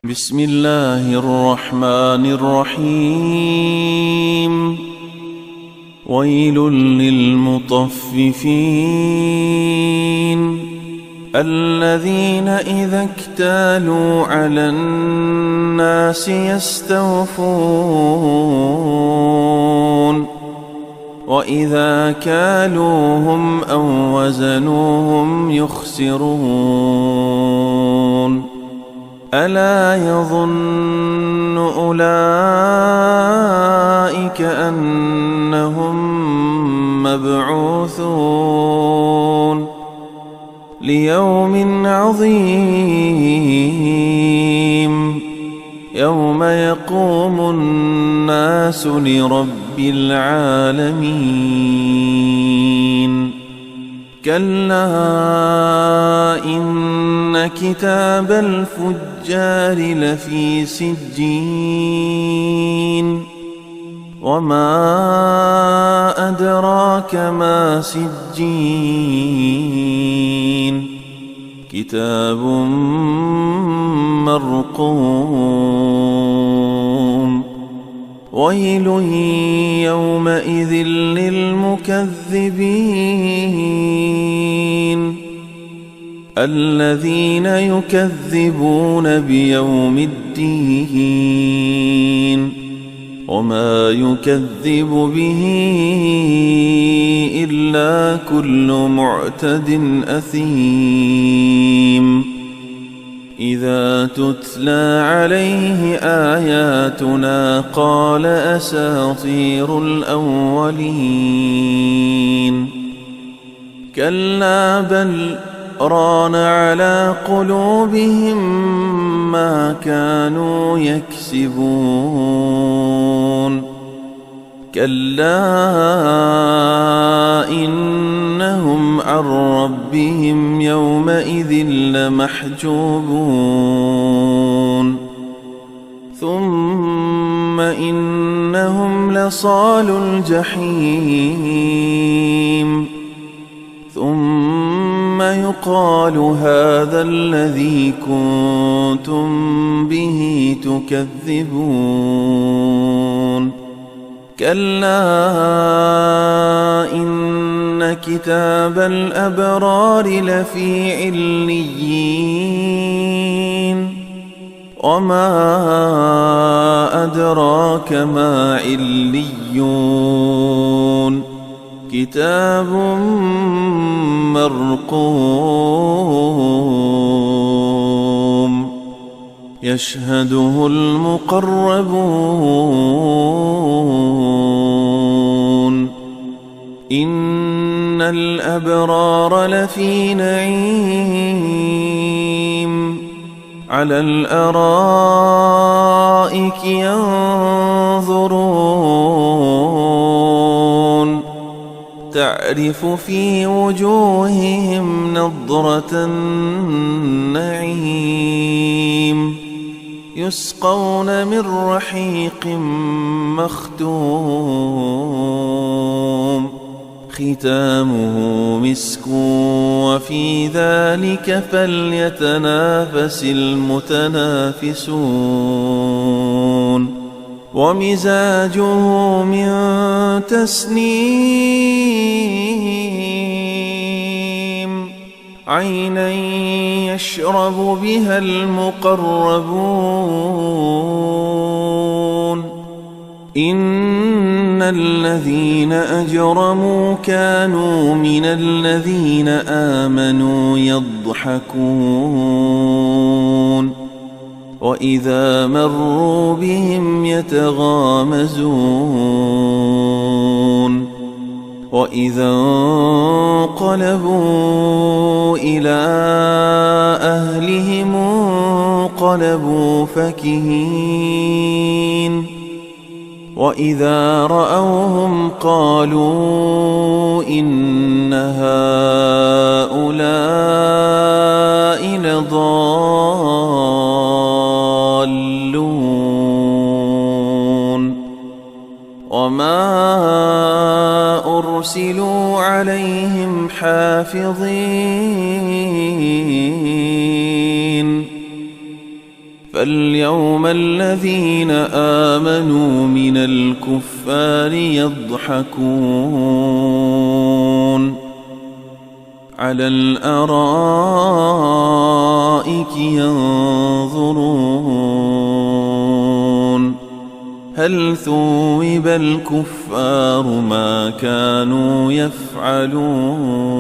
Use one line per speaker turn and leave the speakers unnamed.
بسم الله الرحمن الرحيم. ويل للمطففين الذين إذا اكتالوا على الناس يستوفون وإذا كالوهم أو وزنوهم يخسرون. ألا يظن أولئك أنهم مبعوثون ليوم عظيم يوم يقوم الناس لرب العالمين. كلا إن كتاب الفجار لفي سجين وما أدراك ما سجين كتاب مرقوم. ويل يومئذ للمكذبين الذين يكذبون بيوم الدين وما يكذب به إلا كل معتد أثيم. إذا تتلى عليه آياتنا قال أساطير الأولين. كلا بل ران على قلوبهم ما كانوا يكسبون. كلا إنهم عن ربهم يومئذ لمحجوبون. ثم إنهم لصالو الجحيم ثم يقال هذا الذي كنتم به تكذبون. كلا إن كتاب الأبرار لفي عليين وما أدراك ما عليون كتاب مرقوم يشهده المقربون. إن الأبرار لفي نعيم على الأرائك ينظرون تعرف في وجوههم نضرة النعيم يسقون من رحيق مختوم ختامه مسك وفي ذلك فليتنافس المتنافسون. ومزاجه من تسنيم عينا يشرب بها المقربون. إن الذين أجرموا كانوا من الذين آمنوا يضحكون وإذا مروا بهم يتغامزون وإذا انقلبوا إلى أهلهم انقلبوا فكهين وإذا رأوهم قالوا إن هؤلاء لضالون. وما أرسلوا عليهم حافظين فاليوم الذين آمنوا من الكفار يضحكون على الأرائك ينظرون هل ثوب الكفار ما كانوا يفعلون